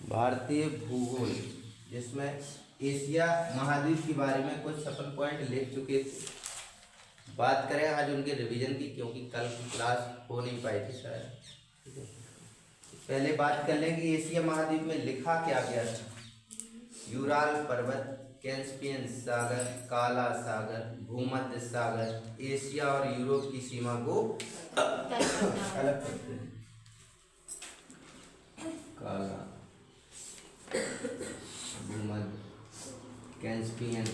भारतीय भूगोल, जिसमें एशिया महाद्वीप के बारे में कुछ अपन पॉइंट लिख चुके थे। बात करें आज उनके रिवीजन की, क्योंकि कल की क्लास हो नहीं पाई थी शायद। पहले बात कर लें कि एशिया महाद्वीप में लिखा क्या गया था। यूराल पर्वत, कैस्पियन सागर, काला सागर, भूमध्य सागर एशिया और यूरोप की सीमा को अलग करते हैं। काला, भूमध्य, कैस्पियन,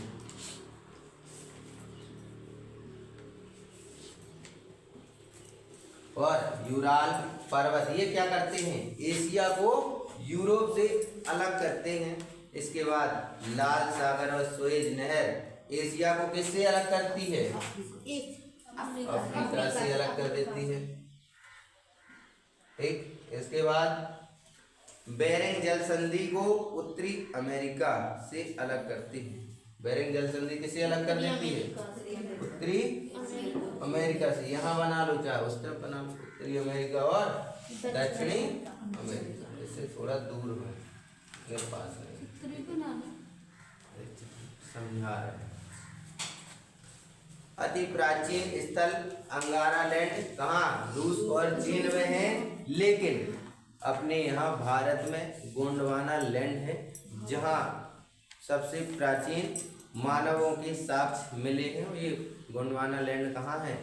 और यूराल पर्वत, ये क्या करते हैं, एशिया को यूरोप से अलग करते हैं। इसके बाद लाल सागर और सुएज नहर एशिया को किससे अलग करती है, अफ्रीका से अलग कर देती है। ठीक, इसके बाद बेरिंग जल संधि को उत्तरी अमेरिका से अलग करती है। बेरिंग जल संधि किसे अलग कर देती है, उत्तरी अमेरिका से। यहाँ बना लो, चाहे उस तरफ बना लो, उत्तरी अमेरिका और दक्षिणी अमेरिका। इससे थोड़ा दूर है, मेरे पास है, समझा रहे। अति प्राचीन स्थल अंगारा लैंड कहाँ, रूस और चीन में है, लेकिन अपने यहाँ भारत में गोंडवाना लैंड है, जहाँ सबसे प्राचीन मानवों के साक्ष्य मिले हैं। ये गोंडवाना लैंड कहाँ है,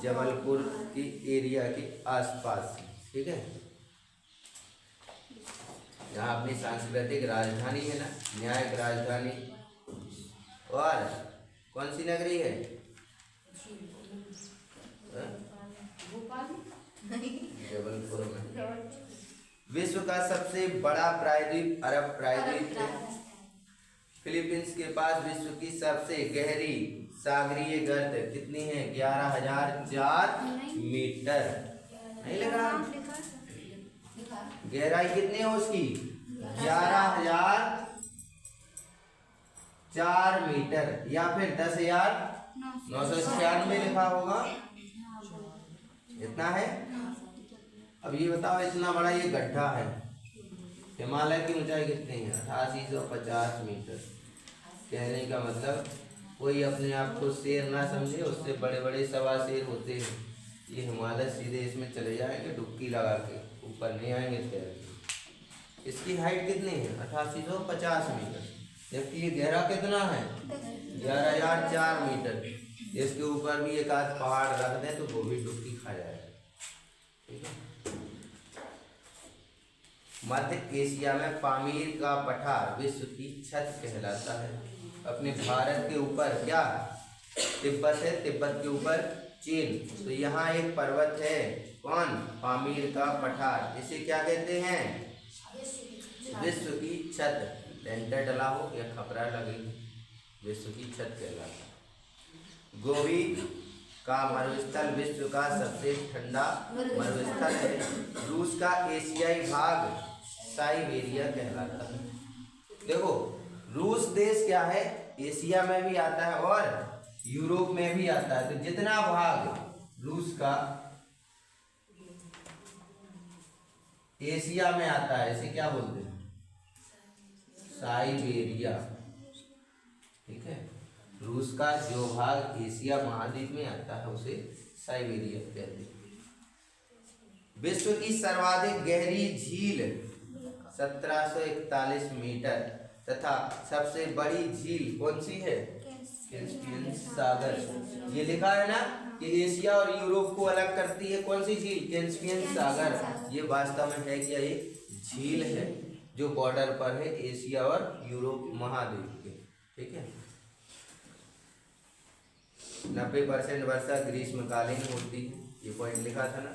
जबलपुर की एरिया के आसपास। ठीक है, यहाँ अपनी सांस्कृतिक राजधानी है ना, न्यायिक राजधानी। और कौन सी नगरी है, जबलपुर में। विश्व का सबसे बड़ा प्रायद्वीप अरब प्रायद्वीप है। फिलीपींस के पास विश्व की सबसे गहरी सागरीय गर्त कितनी है, 11,004 मीटर। नहीं लगा, गहराई कितनी है उसकी, 11,004 मीटर, या फिर 10,996 लिखा होगा, इतना है। अब ये बताओ, इतना बड़ा ये गड्ढा है, हिमालय की ऊंचाई कितनी है, 8850 मीटर। कहने का मतलब कोई अपने आप को शेर ना समझे, उससे बड़े बड़े सवा शेर होते हैं। ये हिमालय सीधे इसमें चले जाएंगे डुबकी लगा के, ऊपर नहीं आएंगे तैर के। इसकी हाइट कितनी है, 8850 मीटर, जबकि ये गहरा कितना है, 11,004 मीटर। इसके ऊपर भी एक आध पहाड़ रख दें तो वो भी डुबकी खा जाएगा। ठीक है, मध्य एशिया में पामीर का पठार विश्व की छत कहलाता है। अपने भारत के ऊपर क्या तिब्बत है, तिब्बत के ऊपर चीन, तो यहाँ एक पर्वत है, कौन, पामीर का पठार। इसे क्या कहते हैं, विश्व की छत। लेंटर डला हो या खपरा लगे, विश्व की छत कहलाता है। गोबी का मरुस्थल विश्व का सबसे ठंडा मरुस्थल है। रूस का एशियाई भाग साइबेरिया कहलाता है। देखो, रूस देश क्या है, एशिया में भी आता है और यूरोप में भी आता है। तो जितना भाग रूस का एशिया में आता है, इसे क्या बोलते हैं, साइबेरिया। ठीक है, रूस का जो भाग एशिया महाद्वीप में आता है उसे साइबेरिया कहते हैं। विश्व की सर्वाधिक गहरी झील 1741 मीटर तथा सबसे बड़ी झील कौन सी है, कैस्पियन सागर। ये लिखा है ना कि एशिया और यूरोप को अलग करती है कौन सी झील, कैस्पियन सागर। ये वास्तव में है क्या, एक झील है जो बॉर्डर पर है एशिया और यूरोप महाद्वीप के। ठीक है, 90% वर्षा ग्रीष्मकालीन होती है, ये पॉइंट लिखा था ना।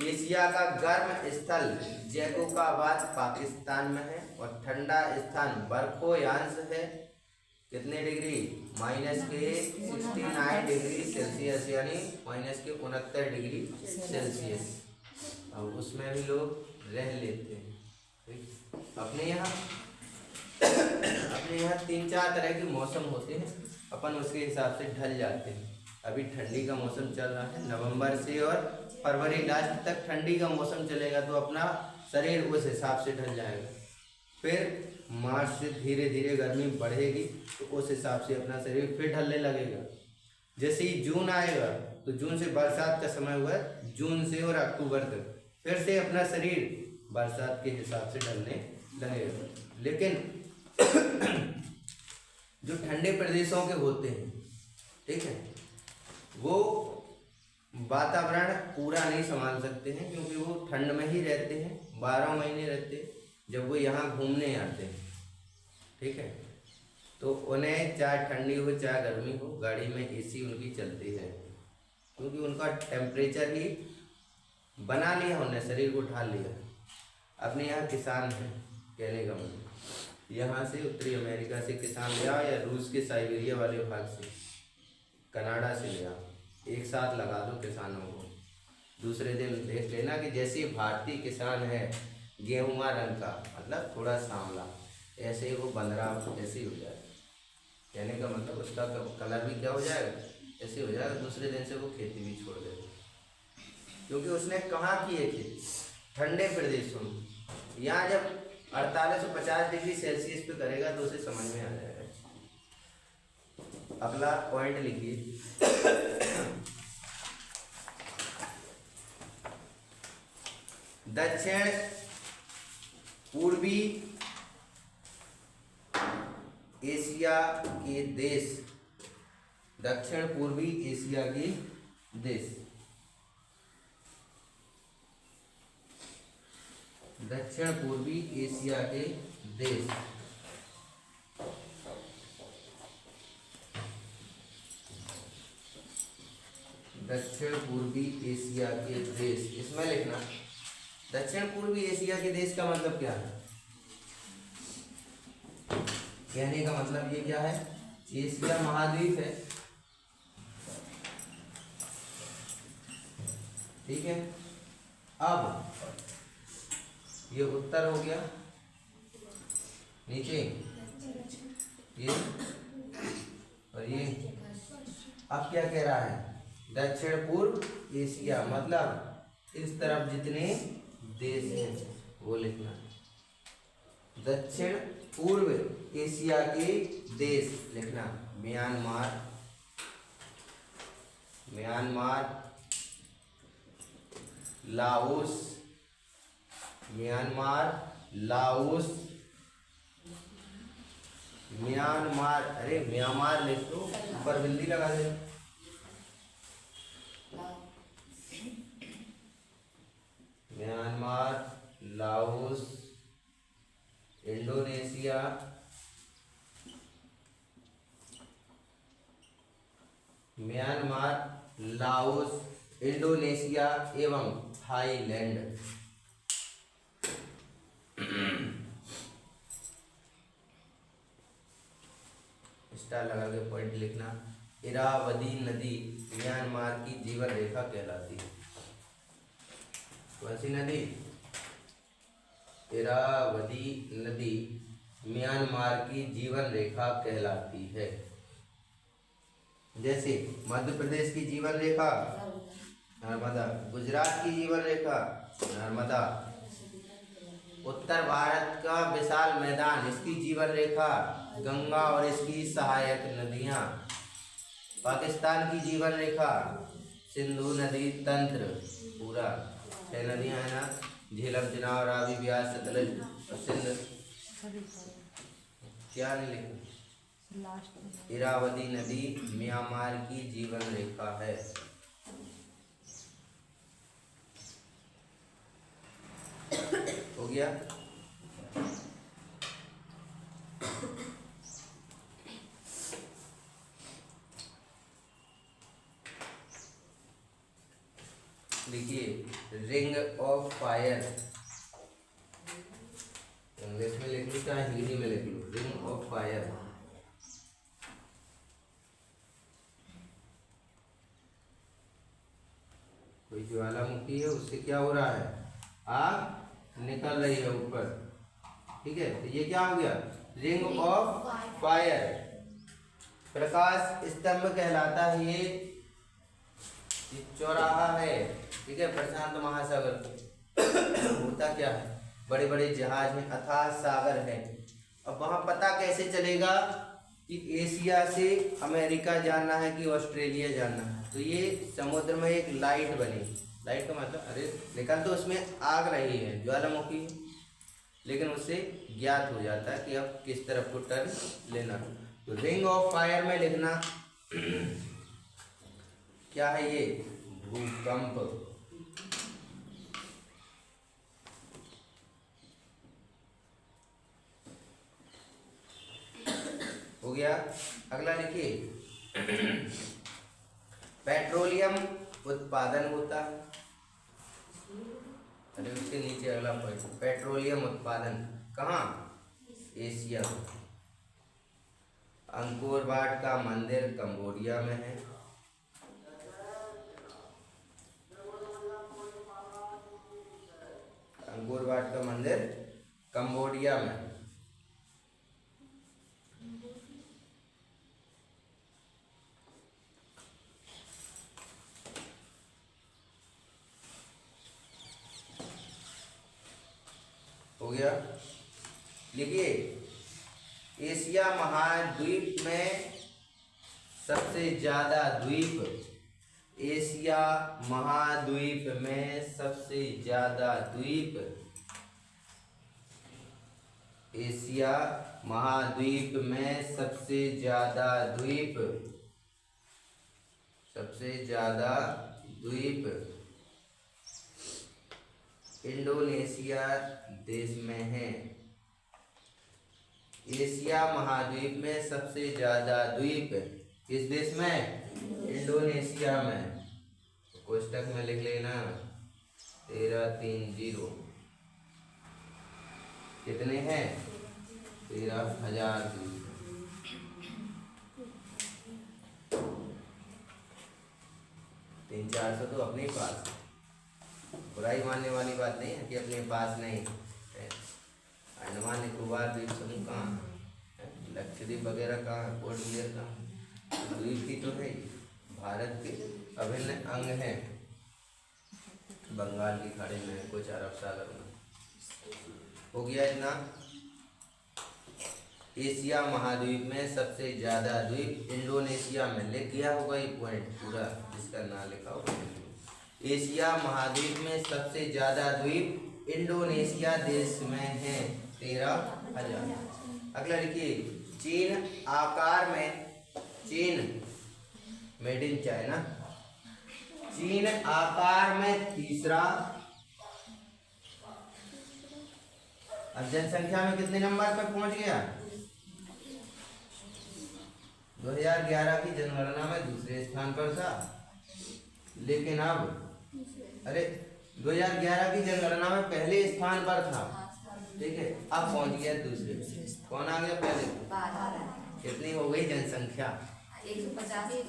एशिया का गर्म स्थल जैकोबाबाद पाकिस्तान में है और ठंडा स्थान बर्फोयांश है। कितने डिग्री, -69 डिग्री सेल्सियस, यानी -69 डिग्री सेल्सियस। अब उसमें भी लोग रह लेते हैं। अपने यहाँ 3-4 तरह के मौसम होते हैं, अपन उसके हिसाब से ढल जाते हैं। अभी ठंडी का मौसम चल रहा है, नवंबर से और फरवरी लास्ट तक ठंडी का मौसम चलेगा, तो अपना शरीर उस हिसाब से ढल जाएगा। फिर मार्च से धीरे धीरे गर्मी बढ़ेगी, तो उस हिसाब से अपना शरीर फिर ढलने लगेगा। जैसे ही जून आएगा, तो जून से बरसात का समय हुआ है, जून से और अक्टूबर तक फिर से अपना शरीर बरसात के हिसाब से ढलने लगेगा। लेकिन जो ठंडे प्रदेशों के होते हैं, ठीक है, वो वातावरण पूरा नहीं संभाल सकते हैं, क्योंकि वो ठंड में ही रहते हैं, 12 महीने रहते हैं। जब वो यहाँ घूमने आते हैं, ठीक है, तो उन्हें चाहे ठंडी हो चाहे गर्मी हो, गाड़ी में एसी उनकी चलती है, क्योंकि उनका टेम्परेचर ही बना लिया, उन्हें शरीर को ढाल लिया। अपने यहाँ किसान हैं, कहने का मतलब यहाँ से उत्तरी अमेरिका से किसान ले आओ, या रूस के साइबेरिया वाले भाग से, कनाडा से ले आओ, एक साथ लगा दो किसानों को, दूसरे दिन देख लेना कि जैसे भारतीय किसान है गेहुआ रंग का, मतलब थोड़ा सांवला, ऐसे ही वो बंदरा ऐसे ही हो जाएगा। कहने का मतलब उसका कलर भी क्या हो जाएगा, ऐसे हो जाएगा। दूसरे दिन से वो खेती भी छोड़ देगा, क्योंकि उसने कहाँ किए थे, ठंडे प्रदेशों में। यहाँ जब 4850 डिग्री सेल्सियस पे करेगा तो उसे समझ में आ जाएगा। अगला पॉइंट लिखिए, दक्षिण पूर्वी एशिया के देश, दक्षिण पूर्वी एशिया के देश, दक्षिण पूर्वी एशिया के देश, दक्षिण पूर्वी एशिया के देश, इसमें लिखना दक्षिण पूर्वी एशिया के देश का मतलब क्या है। कहने का मतलब ये क्या है, एशिया महाद्वीप है, ठीक है। अब ये उत्तर हो गया, नीचे ये और ये। अब क्या कह रहा है, दक्षिण पूर्व एशिया, मतलब इस तरफ जितने देश हैं वो लिखना। दक्षिण पूर्व एशिया के देश लिखना, Myanmar, Myanmar, Laos, Myanmar, Laos, Myanmar, अरे म्यांमार लिख दो, ऊपर बिल्ली लगा दे, Myanmar, Laos, Indonesia, Myanmar, Laos, Indonesia एवं थाईलैंड। स्टार लगा के पॉइंट लिखना। इरावदी नदी म्यांमार की जीवन रेखा कहलाती है। कौन सी नदी, इरावदी नदी म्यांमार की जीवन रेखा कहलाती है। जैसे मध्य प्रदेश की जीवन रेखा नर्मदा, गुजरात की जीवन रेखा नर्मदा, उत्तर भारत का विशाल मैदान इसकी जीवन रेखा गंगा और इसकी सहायक नदियां, पाकिस्तान की जीवन रेखा सिंधु नदी तंत्र, पूरा 6 नदियां है ना, झेलम, चेनाब, रावी, ब्यास, सतलज और सिंध। क्या नहीं लिखा, इरावदी नदी म्यांमार की जीवन रेखा है। हो गया। देखिए रिंग ऑफ फायर, इंग्लिश में लिख लो चाहे हिंदी में लिख लो, रिंग ऑफ फायर। कोई ज्वालामुखी है, उससे क्या हो रहा है, आग निकल रही है ऊपर, ठीक है। तो ये क्या हो गया, रिंग ऑफ फायर। प्रकाश स्तंभ कहलाता है ये ये चौराहा है, ठीक है। प्रशांत महासागर होता क्या है, बड़े बड़े जहाज हैं, अथाह सागर है। अब वहाँ पता कैसे चलेगा कि एशिया से अमेरिका जाना है कि ऑस्ट्रेलिया जाना है? तो ये समुद्र में एक लाइट बनी, लाइट का मतलब अरे निकल तो उसमें आग रही है, ज्वालामुखी है, लेकिन उससे ज्ञात हो जाता है कि अब किस तरफ को टर्न लेना। तो रिंग ऑफ फायर में लिखना क्या है, ये भूकंप। हो गया। अगला लिखिए पेट्रोलियम उत्पादन होता है। अरे उसके नीचे अगला पॉइंट, पेट्रोलियम उत्पादन कहाँ, एशिया। अंकोर वाट का मंदिर कंबोडिया में है। अंकोर वाट का मंदिर कंबोडिया में। हो गया। लिखिए एशिया महाद्वीप में सबसे ज्यादा द्वीप, एशिया महाद्वीप में सबसे ज्यादा द्वीप, एशिया महाद्वीप में सबसे ज्यादा द्वीप, सबसे ज्यादा द्वीप इंडोनेशिया देश में है। एशिया महाद्वीप में सबसे ज्यादा द्वीप किस देश में, इंडोनेशिया में। कोष्टक में लिख लेना 1330 कितने हैं, 13,000 द्वीप। 300-400 तो अपने पास, बुराई मानने वाली बात नहीं है कि अपने पास नहीं है। अंडमान निकोबार द्वीप समूह कहाँ है, लक्षद्वीप वगैरह कहाँ है, पोर्ट ब्लेयर कहाँ है, द्वीप ही तो है, भारत के अभिन्न अंग हैं। बंगाल की खाड़ी में, कुछ अरब सागर में। हो गया इतना। एशिया महाद्वीप में सबसे ज्यादा द्वीप इंडोनेशिया में, लिख गया होगा ये पॉइंट पूरा, जिसका नाम लिखा होगा। एशिया महाद्वीप में सबसे ज्यादा द्वीप इंडोनेशिया देश में है, 13,000। अगला लिखिए चीन आकार में, चीन मेड इन चाइना, चीन आकार में तीसरा, अब जनसंख्या में कितने नंबर पर पहुंच गया, 2011 की जनगणना में दूसरे स्थान पर था, लेकिन अब अरे 2011 की जनगणना में पहले स्थान पर था, ठीक है, अब पहुंच गया दूसरे। कौन आ गया पहले, कितनी हो गई जनसंख्या, 150।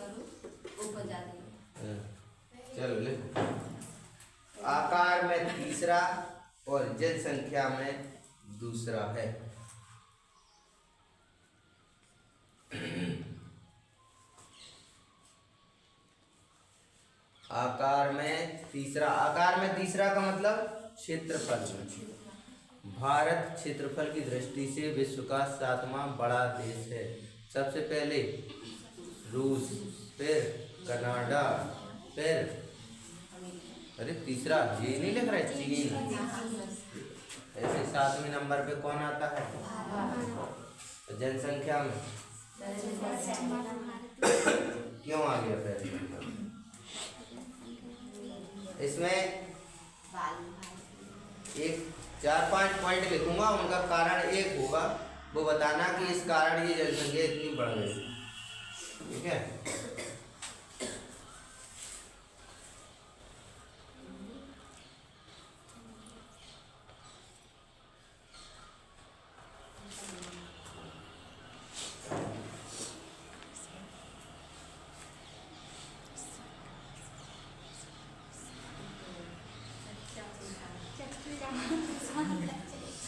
चलो लिखो आकार में तीसरा और जनसंख्या में दूसरा है। आकार में तीसरा, आकार में तीसरा का मतलब क्षेत्रफल में। भारत क्षेत्रफल की दृष्टि से विश्व का 7वां बड़ा देश है। सबसे पहले रूस, फिर कनाडा, फिर अरे तीसरा ये नहीं लिख रहा है, चीन। ऐसे 7वें नंबर पे कौन आता है, जनसंख्या में क्यों आ गया पहले नंबर? इसमें एक 4-5 पॉइंट लिखूंगा, उनका कारण एक होगा, वो बताना कि इस कारण ये जनसंख्या इतनी बढ़ गई, ठीक है।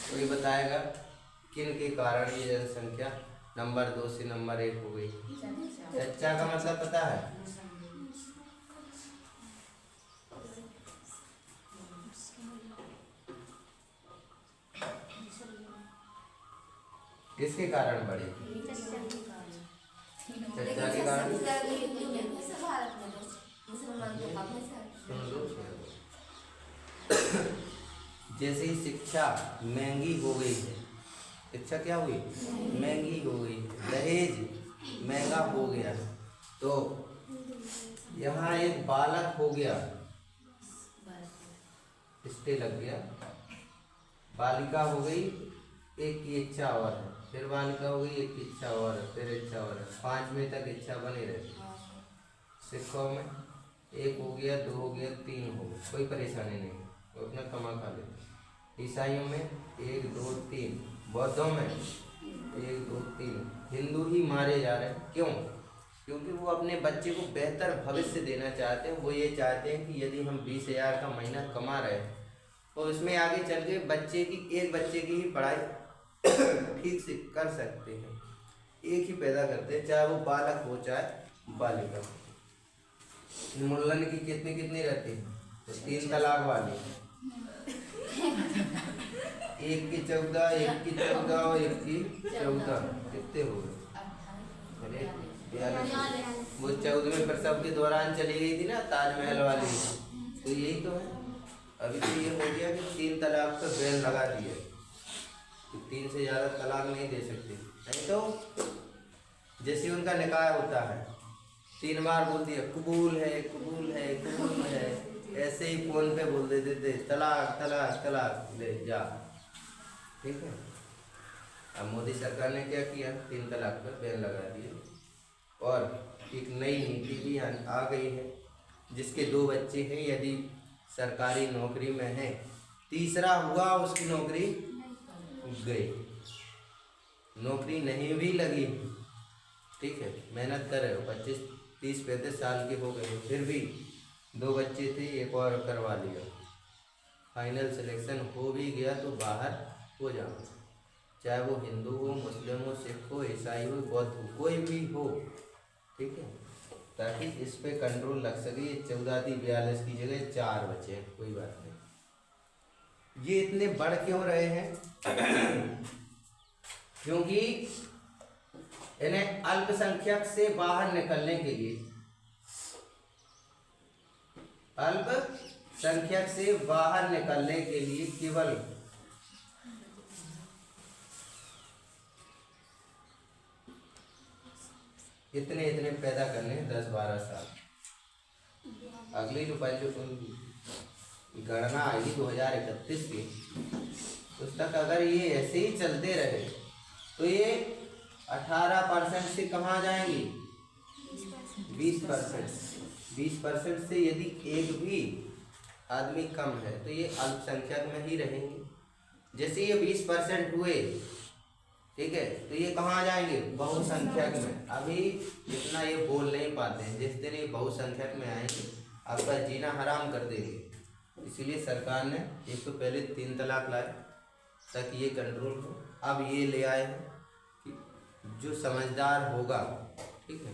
कोई बताएगा किन के कारण ये जनसंख्या नंबर 2 से नंबर 1 हो गई? चर्चा का मतलब पता है, किसके कारण बढ़ेगी? चर्चा के कारण। सुन लो। जैसे ही शिक्षा महंगी हो गई है, शिक्षा क्या हुई? महंगी हो गई, दहेज महंगा हो गया, तो यहाँ एक बालक हो गया, स्टे लग गया, बालिका हो गई, एक की इच्छा और है, फिर बालिका हो गई, एक की इच्छा और है, फिर इच्छा और है, 5 में तक इच्छा बनी रहती। सिखों में 1 हो गया, 2 हो गया, 3 हो गया, कोई परेशानी नहीं, वो अपना कमा खा लेते। ईसाइयों में 1 2 3, बौद्धों में 1 2 3। हिंदू ही मारे जा रहे हैं, क्यों? क्योंकि वो अपने बच्चे को बेहतर भविष्य देना चाहते हैं। वो ये चाहते हैं कि यदि हम 20,000 का महीना कमा रहे हैं तो इसमें आगे चल के एक बच्चे की ही पढ़ाई ठीक से कर सकते हैं, एक ही पैदा करते हैं, चाहे वो बालक हो चाहे बालिका। मुल्लन की कितनी रहती है? तो 3 तलाक वाली, 1 की 14, 1 की 14 और 1 की 14, कितने हो गए? अरे 42। वो 14वें प्रसव के दौरान चली गई थी ना ताजमहल वाली, तो यही तो है। अभी तो ये हो गया कि 3 तलाक पर बैन लगा दिए, 3 से ज़्यादा तलाक नहीं दे सकते। नहीं तो जैसे उनका निकाह होता है 3 बार बोल दिया कबूल है कबूल है कबूल है, ऐसे ही फोन पे बोल देते थे तलाक तलाक तलाक, ले जा। ठीक है, अब मोदी सरकार ने क्या किया? 3 तलाक पर बैन लगा दिया, और एक नई नीति भी आ गई है। जिसके 2 बच्चे हैं, यदि सरकारी नौकरी में है, तीसरा हुआ उसकी नौकरी गई, नौकरी नहीं भी लगी, ठीक है, मेहनत कर रहे हो, 25 30 35 साल के हो गए, फिर भी 2 बच्चे थे, एक और करवा लिया, फाइनल सिलेक्शन हो भी गया तो बाहर हो जाओ, चाहे वो हिंदू हो, मुस्लिम हो, सिख हो, ईसाई हो, बौद्ध हो, कोई भी हो, ठीक है, ताकि इस पे कंट्रोल लग सके। 14 थी, 42 की जगह 4 बचे, कोई बात नहीं। ये इतने बढ़ क्यों रहे हैं? क्योंकि इन्हें अल्पसंख्यक से बाहर निकलने के लिए, अल्पसंख्यक से बाहर निकलने के लिए केवल इतने पैदा करने 10-12 साल। अगली जो गणना आएगी 2031 की, उस तक अगर ये ऐसे ही चलते रहे तो ये 18% से कहाँ जाएंगी? 20%। 20% से यदि एक भी आदमी कम है तो ये अल्पसंख्यक में ही रहेंगे। जैसे ये 20% हुए, ठीक है, तो ये कहाँ जाएंगे? बहुसंख्यक में। अभी इतना ये बोल नहीं पाते हैं, जिस दिन ये बहुसंख्यक में आएंगे आपका जीना हराम कर देंगे। इसीलिए सरकार ने एक तो पहले 3 तलाक लाए ताकि ये कंट्रोल हो। अब ये ले आए हैं कि जो समझदार होगा, ठीक है,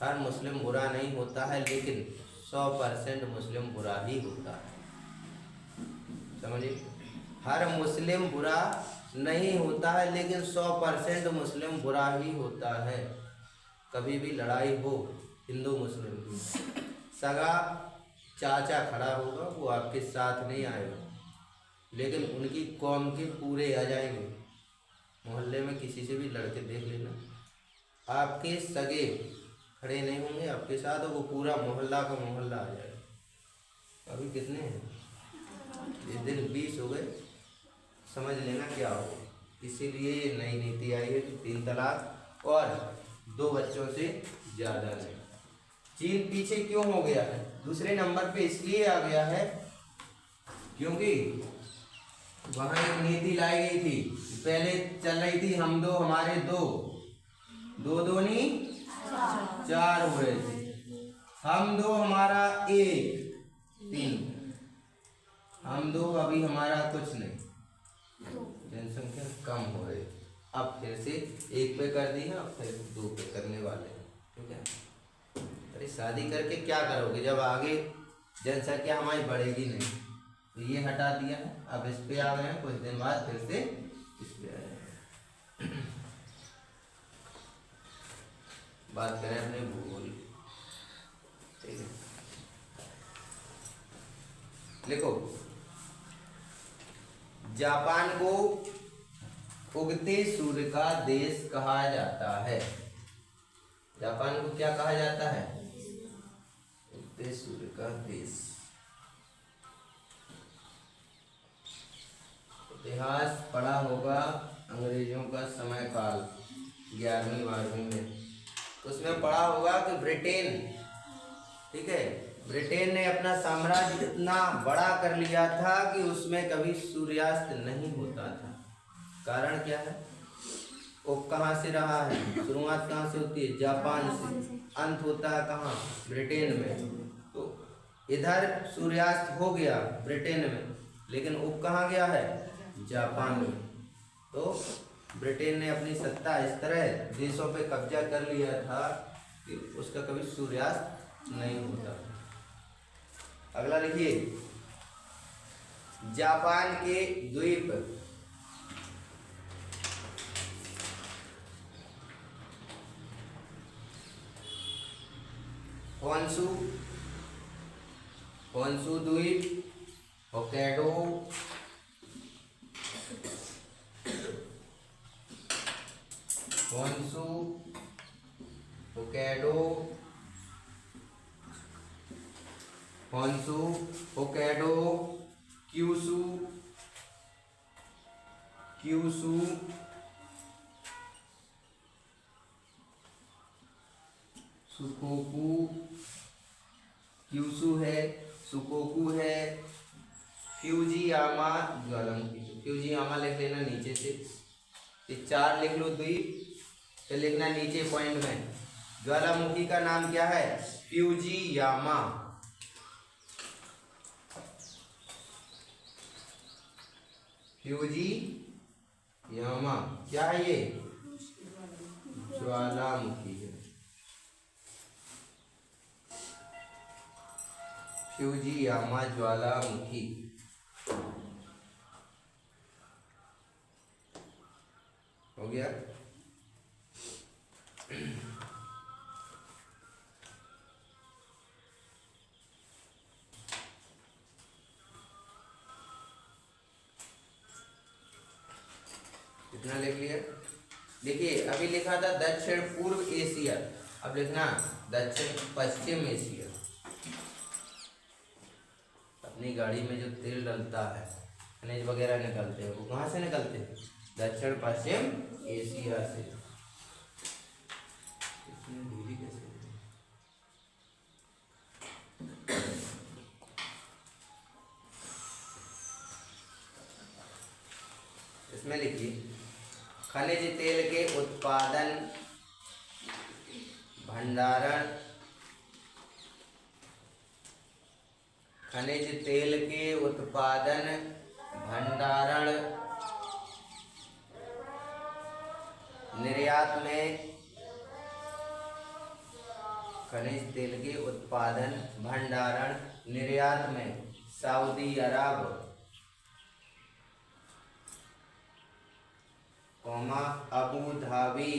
हर मुस्लिम बुरा नहीं होता है, लेकिन 100% मुस्लिम बुरा ही होता है, समझिए, हर मुस्लिम बुरा नहीं होता है, लेकिन 100% मुस्लिम बुरा ही होता है। कभी भी लड़ाई हो हिंदू मुस्लिम की, सगा चाचा खड़ा होगा, वो आपके साथ नहीं आएगा, लेकिन उनकी कौम के पूरे आ जाएंगे। मोहल्ले में किसी से भी लड़के देख लेना, आपके सगे खड़े नहीं होंगे आपके साथ, और वो पूरा मोहल्ला का मोहल्ला आ जाएगा। अभी कितने हैं? जिस दिन 20 हो गए समझ लेना क्या हो। इसीलिए ये नई नीति आई है कि 3 तलाक और 2 बच्चों से ज़्यादा नहीं। चीन पीछे क्यों हो गया है? दूसरे नंबर पे इसलिए आ गया है क्योंकि वहाँ एक नीति लाई गई थी, पहले चल रही थी हम 2 हमारे 2, 2 दूनी 4 हो रहे थे, हम 2 हमारा 1 3, हम 2 अभी हमारा कुछ नहीं, जनसंख्या कम हो रही। अब फिर से 1 पे कर दी है, अब फिर 2 पे करने वाले हैं, ठीक है। अरे शादी करके क्या करोगे जब आगे जनसंख्या हमारी बढ़ेगी नहीं? तो ये हटा दिया है, अब इस पे आ गए हैं, कुछ दिन बाद फिर से इस पे आ जाएंगे। बात करें अपने भूगोल, ठीक है। लिखो, जापान को उगते सूर्य का देश कहा जाता है। जापान को क्या कहा जाता है? उगते सूर्य का देश। इतिहास पढ़ा होगा अंग्रेजों का समय काल 11वीं 12वीं में, उसमें पढ़ा होगा कि ब्रिटेन, ठीक है, ब्रिटेन ने अपना साम्राज्य इतना बड़ा कर लिया था कि उसमें कभी सूर्यास्त नहीं होता था। कारण क्या है? वो कहाँ से रहा है? शुरुआत कहाँ से होती है? जापान से। अंत होता है कहाँ? ब्रिटेन में। तो इधर सूर्यास्त हो गया ब्रिटेन में, लेकिन वो कहाँ गया है? जापान में। तो ब्रिटेन ने अपनी सत्ता इस तरह देशों पे कब्जा कर लिया था कि उसका कभी सूर्यास्त नहीं होता। अगला लिखिए, जापान के द्वीप होन्शु, होन्शु द्वीप, Hokkaido, Honshu, Hokkaido, Honshu, Hokkaido, Kyushu, Kyushu, Shikoku, Kyushu है, सुकोकू है, फ्यूजियामा ज्वालामुखी। फ्यूजियामा लिख लेना नीचे से, ये 4 लिख लो द्वीप, फिर लिखना नीचे पॉइंट में ज्वालामुखी का नाम क्या है? फ्यूजियामा। फ्यूजियामा क्या है? ये ज्वालामुखी है। फ्यूजियामा ज्वालामुखी। हो गया? कितना लिख लिया? देखिए, अभी लिखा था दक्षिण पूर्व एशिया, अब लिखना दक्षिण पश्चिम एशिया। अपनी गाड़ी में जो तेल डलता है, खनिज वगैरह निकलते हैं, वो कहाँ से निकलते हैं? दक्षिण पश्चिम एशिया से। इसमें लिखिए, खनिज तेल के उत्पादन, भंडारण, खनिज तेल के उत्पादन, भंडारण, निर्यात में, खनिज तेल के उत्पादन, भंडारण, निर्यात में सऊदी अरब, अबू धाबी,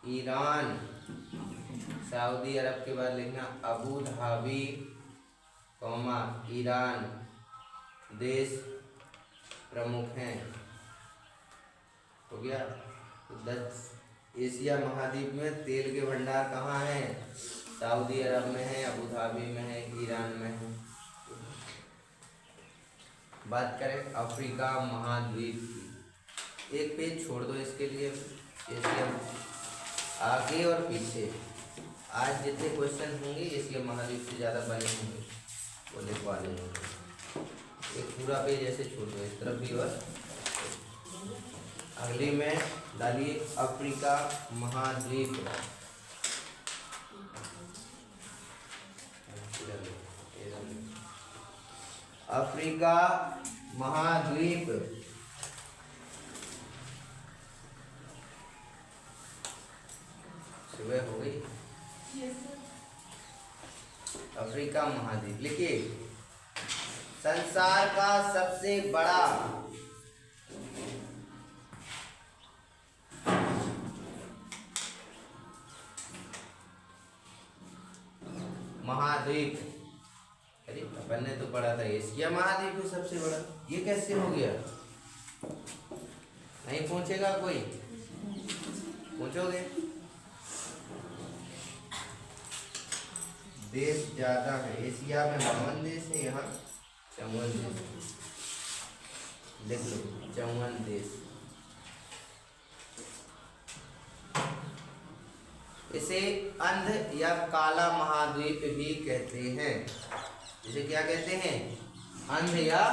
ईरान, सऊदी अरब के बाद लिखना अबू धाबी, ईरान देश प्रमुख हैं। हो गया? तो एशिया महाद्वीप में तेल के भंडार कहाँ हैं? सऊदी अरब में है, अबू धाबी में है, ईरान में है। बात करें अफ्रीका महाद्वीप की, एक पेज छोड़ दो इसके लिए, एशिया आगे और पीछे। आज जितने क्वेश्चन होंगे एशिया महाद्वीप से ज़्यादा बने होंगे, वो लिखवा देंगे। एक पूरा पेज ऐसे छोड़ दो, इस तरफ भी, और अगली में डालिए अफ्रीका महाद्वीप। अफ्रीका महाद्वीप सुबह हो गई। अफ्रीका महाद्वीप लिखिए, संसार का सबसे बड़ा महाद्वीप, अरे अपन ने तो पढ़ा था एशिया महाद्वीप है सबसे बड़ा, ये कैसे हो गया? नहीं पूछेगा कोई? पूछोगे? देश ज्यादा है, एशिया में 52 देश है, यहाँ 54 देश, लिख लो 54 देश। इसे अंध या काला महाद्वीप भी कहते हैं। इसे क्या कहते हैं? अंध या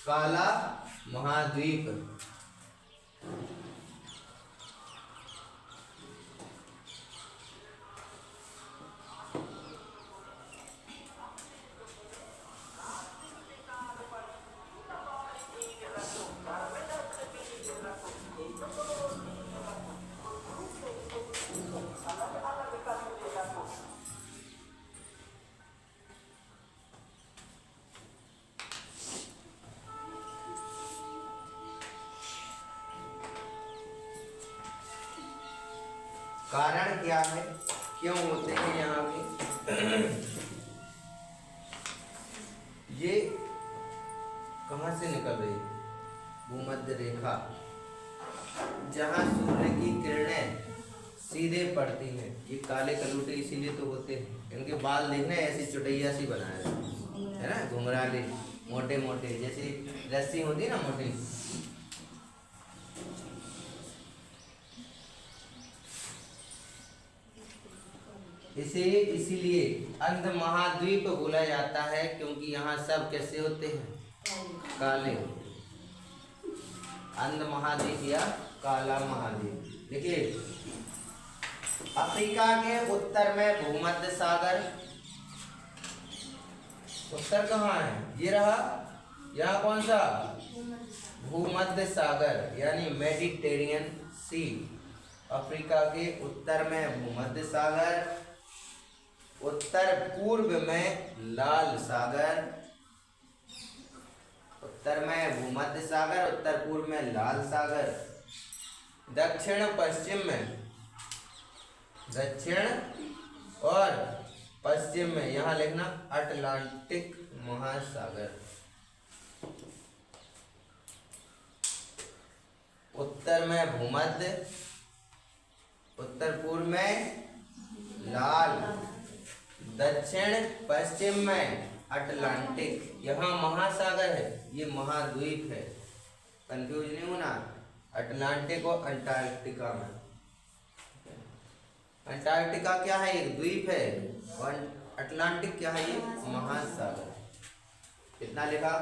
काला महाद्वीप। कारण क्या है, क्यों होते हैं यहाँ पे? ये कहाँ से निकल रही है? भूमध्य रेखा, जहाँ सूर्य की किरणें सीधे पड़ती हैं। ये काले कलूटे इसीलिए तो होते हैं, इनके बाल देखने ऐसी चुटैया सी बनाए है ना, घुंघराले मोटे मोटे, जैसे रस्सी होती है ना मोटी। इसे इसीलिए अंध महाद्वीप बोला जाता है, क्योंकि यहाँ सब कैसे होते हैं? काले होते हैं। अंध महाद्वीप या काला महाद्वीप। देखिए, अफ्रीका के उत्तर में भूमध्य सागर, उत्तर कहाँ है? ये रहा, यहाँ कौन सा? भूमध्य सागर यानी मेडिटेरियन सी। अफ्रीका के उत्तर में भूमध्य सागर, उत्तर पूर्व में लाल सागर, उत्तर में भूमध्य सागर, उत्तर पूर्व में लाल सागर, दक्षिण पश्चिम में, दक्षिण और पश्चिम में यहाँ लिखना अटलांटिक महासागर, उत्तर में भूमध्य, उत्तर पूर्व में लाल, दक्षिण पश्चिम में अटलांटिक। यहाँ महासागर है, ये महाद्वीप है, कंफ्यूज नहीं होना। अटलांटिक और अंटार्कटिका में, अंटार्कटिका क्या है? एक द्वीप है, और अटलांटिक क्या है? ये महासागर। कितना लिखा?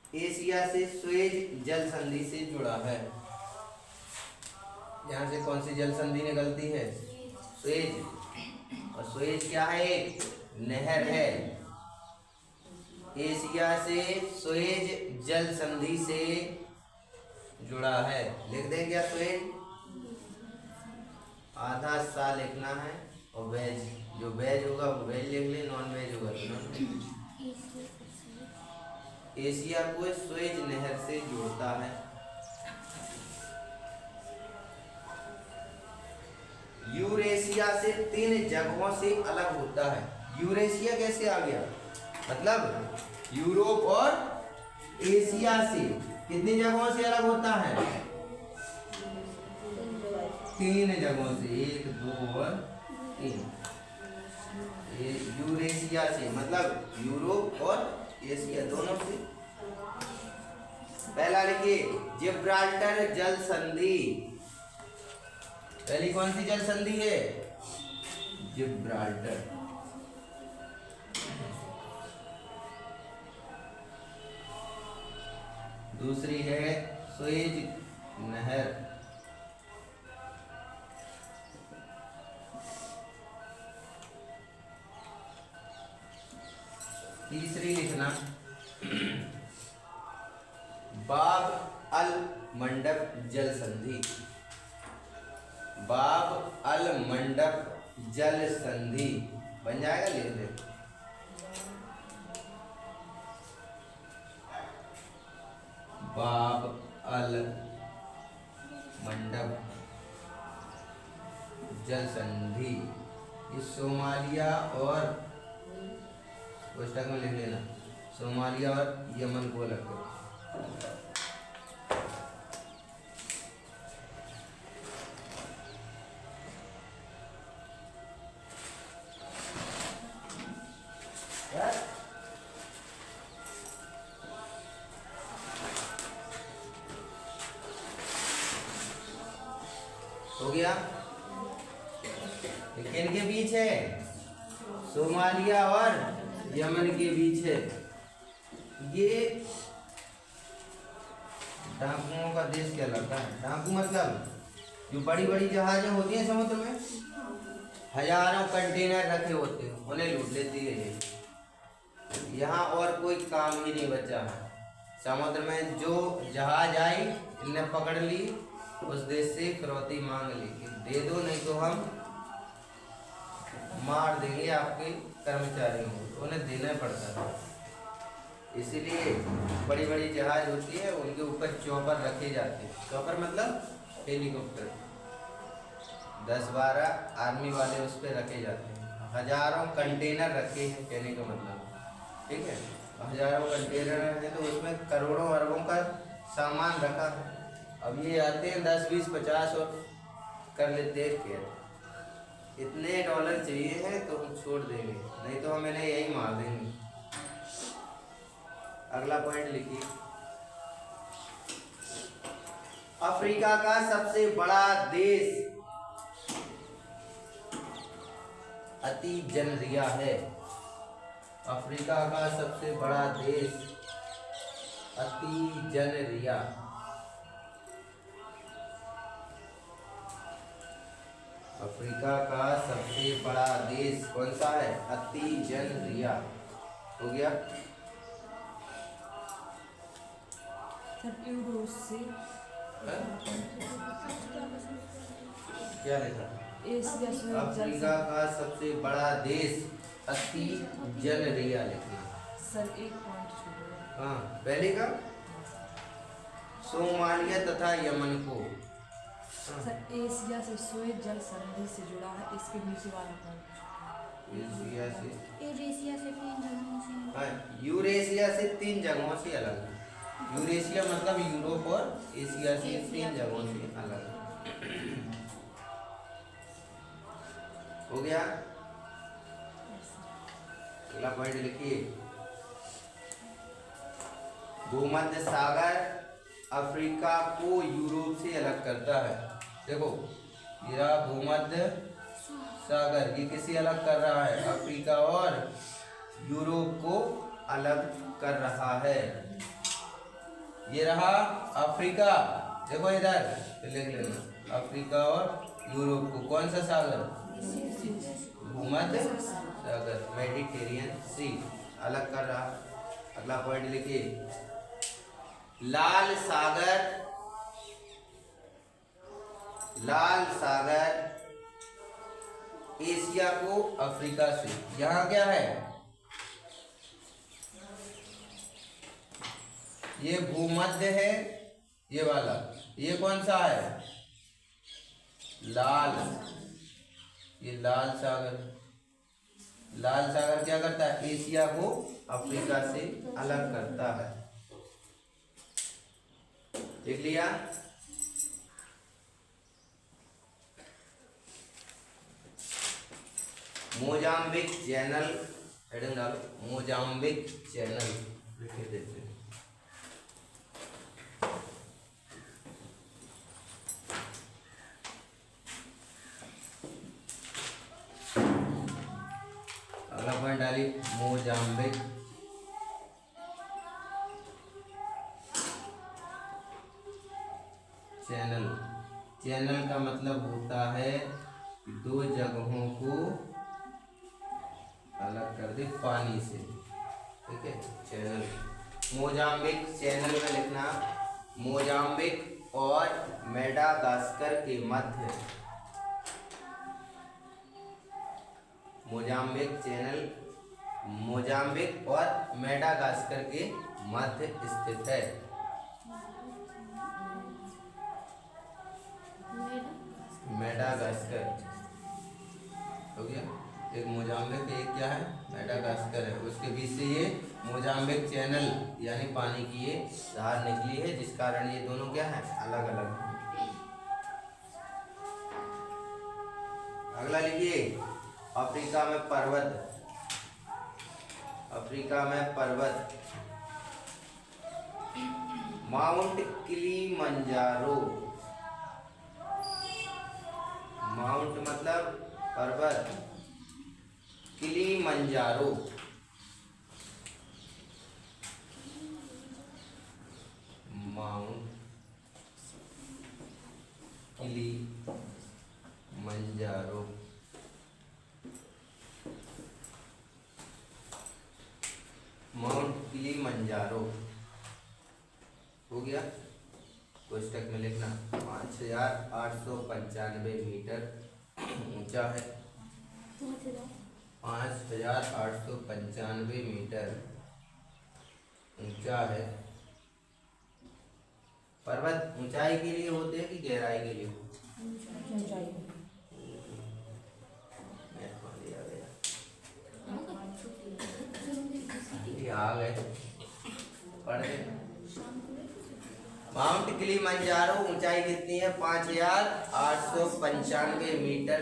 एशिया से स्वेज जल संधि से जुड़ा है। यहाँ से कौन सी जल संधि निकलती है? स्वेज। और स्वेज क्या है? एक नहर है। एशिया से स्वेज जल संधि से जुड़ा है। लिख दें क्या स्वेज? आधा सा लिखना है, और वेज, जो वेज होगा वो वेज लिख ले, नॉन वेज होगा तो नॉन वेज। एशिया को स्वेज नहर से जोड़ता है। यूरेशिया से 3 जगहों से अलग होता है। यूरेशिया कैसे आ गया? मतलब यूरोप और एशिया से कितनी जगहों से अलग होता है? 3 जगहों से, 1, 2 और 3। यूरेशिया से मतलब यूरोप और एशिया दोनों से। पहला लिखिए, जिब्राल्टर जल संधि। पहली कौन सी जल संधि है? जिब्राल्टर। दूसरी है स्वेज नहर। तीसरी लिखना बाब अल मंडप जल संधि। बाब अल मंडप जल संधि बन जाएगा, लिख दे। बाब अल मंडप जल संधि ये सोमालिया और पुस्तक में लिख लेना, सोमालिया और यमन को अलग करो। हो गया। किन के बीच है? सोमालिया और यमन के बीच है। ये डाकुओं का देश कहलाता है। डाकू मतलब जो बड़ी बड़ी जहाजें होती हैं समुद्र में, हजारों कंटेनर रखे होते हैं, उन्हें लूट लेती है ये। यहाँ और कोई काम ही नहीं बचा है। समुद्र में जो जहाज आई, इनने पकड़ ली, उस देश से फिरौती मांग ली कि दे दो, नहीं तो हम मार देंगे आपके कर्मचारियों को। उन्हें देना पड़ता है। इसीलिए बड़ी बड़ी जहाज होती है, उनके ऊपर चॉपर रखे जाते हैं। चॉपर मतलब हेलीकॉप्टर, 10-12 आर्मी वाले उस पर रखे जाते हैं। हजारों कंटेनर रखे हैं, कहने का मतलब, ठीक है। हजारों कंटेनर हैं तो उसमें करोड़ों अरबों का सामान रखा है। अब ये आते हैं 10, 20, 50 और कर लेते हैं क्या, इतने डॉलर चाहिए हैं तो हम छोड़ देंगे, नहीं तो हम इन्हें यही मार देंगे। अगला पॉइंट लिखिए। अफ्रीका का सबसे बड़ा देश अति जनरिया है। अफ्रीका का सबसे बड़ा देश अति जनरिया। अफ्रीका का सबसे बड़ा देश कौन सा है? अति जनरिया। हो गया। क्या लिखा? अफ्रीका का सबसे बड़ा देश अति जनरिया लिखना। सर एक पॉइंट छोड़। हाँ, पहले का सोमालिया तथा यमन को। सर एशिया से स्वेज जल संधि से जुड़ा है, इसके नीचे वाला पॉइंट। यूरेशिया से, यूरेशिया से 3 जगहों से। हाँ, यूरेशिया से 3 जगहों से अलग है। यूरेशिया मतलब यूरोप और एशिया से 3 जगहों से अलग है। हो गया। अगला पॉइंट लिखिए। भूमध्य सागर अफ्रीका को यूरोप से अलग करता है। देखो, ये भूमध्य सागर, ये किसे अलग कर रहा है? अफ्रीका और यूरोप को अलग कर रहा है। ये रहा अफ्रीका, देखो इधर लिख लेना, अफ्रीका और यूरोप को कौन सा सागर? भूमध्य सागर, मेडिटेरियन सी अलग कर रहा। अगला पॉइंट लिखिए। लाल सागर, लाल सागर एशिया को अफ्रीका से, यहाँ क्या है? ये भूमध्य है, ये वाला, ये कौन सा है? लाल, ये लाल सागर। लाल सागर क्या करता है? एशिया को अफ्रीका से अलग करता है। देख लिया। मोजाम्बिक चैनल, हेडिंग डालो, मोजाम्बिक चैनल लिख देते हैं। अगला पॉइंट डाली, मोजाम्बिक चैनल। चैनल का मतलब होता है दो जगहों को अलग कर दे पानी से, ठीक है। चैनल, मोजाम्बिक चैनल में लिखना, मोजाम्बिक और मेडागास्कर के मध्य, मोजाम्बिक चैनल मोजाम्बिक और मेडागास्कर के मध्य स्थित है। मेडागास्कर हो गया। एक मोजाम्बिक, एक क्या है मेडागास्कर है। उसके बीच से ये मोजाम्बिक चैनल यानी पानी की ये धार निकली है, जिस कारण ये दोनों क्या है अलग अलग हैं। अगला लिखिए, अफ्रीका में पर्वत, अफ्रीका में पर्वत माउंट किलिमंजारो, माउंट मतलब पर्वत, Kilimanjaro, mount Kilimanjaro, mount Kilimanjaro हो गया। कोष्टक में लिखना 5895 मीटर ऊंचा है, 5895 मीटर ऊंचा है। पर्वत ऊंचाई के लिए होते हैं कि गहराई के लिए? ये आ गए पढ़ गए। माउंट किलिमंजारो ऊंचाई कितनी है? 5895 मीटर।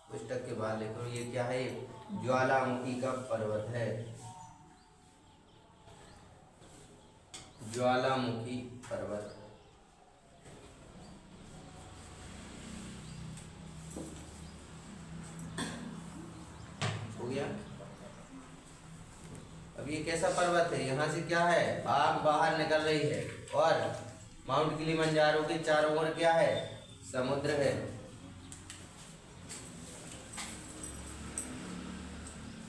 पुस्तक के बाद लिखो ये क्या है? ज्वालामुखी का पर्वत है, ज्वालामुखी पर्वत। हो गया। अब ये कैसा पर्वत है? यहाँ से क्या है आग बाहर निकल रही है, और माउंट किलिमंजारो के चारों ओर क्या है? समुद्र है।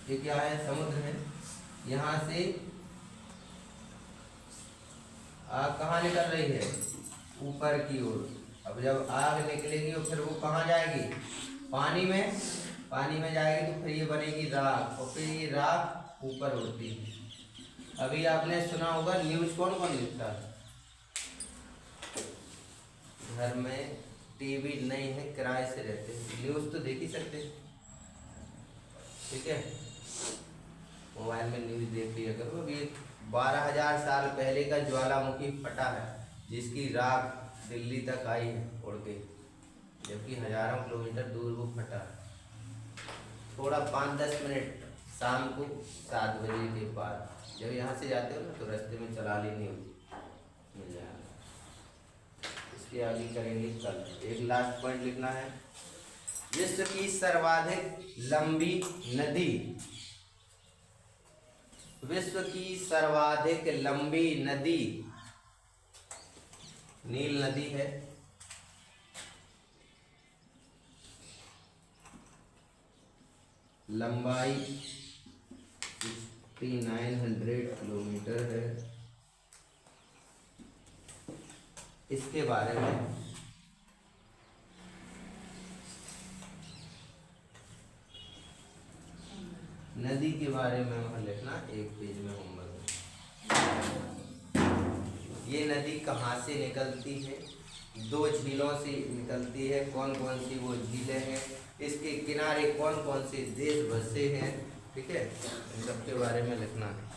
ये क्या है? समुद्र है। यहाँ से आग कहाँ निकल रही है? ऊपर की ओर। अब जब आग निकलेगी और फिर वो कहाँ जाएगी? पानी में, पानी में जाएगी तो फिर ये बनेगी राख, और फिर ये राख ऊपर उड़ती है। अभी आपने सुना होगा न्यूज कौन कौन लिखता है? घर में टीवी नहीं है, किराए से रहते हैं, न्यूज तो देख ही सकते हैं, ठीक है। मोबाइल में न्यूज देख लिया करो। अभी 12,000 साल पहले का ज्वालामुखी फटा है, जिसकी राख दिल्ली तक आई है उड़ के, जबकि हजारों किलोमीटर दूर वो फटा है। थोड़ा 5-10 मिनट शाम को 7 बजे के बाद जब यहाँ से जाते हो ना, तो रास्ते में चला लेनी मिल जाएगा। इसके आगे करेंगे कल। एक लास्ट पॉइंट लिखना है, विश्व की सर्वाधिक लंबी नदी, विश्व की सर्वाधिक लंबी नदी नील नदी है। लंबाई 6900 किलोमीटर है। इसके बारे में नदी के बारे में वहाँ लिखना, एक पेज में होमवर्क में। ये नदी कहाँ से निकलती है? 2 झीलों से निकलती है। कौन कौन सी वो झीलें हैं? इसके किनारे कौन कौन से देश बसे हैं? ठीक है, इन सब के बारे में लिखना है।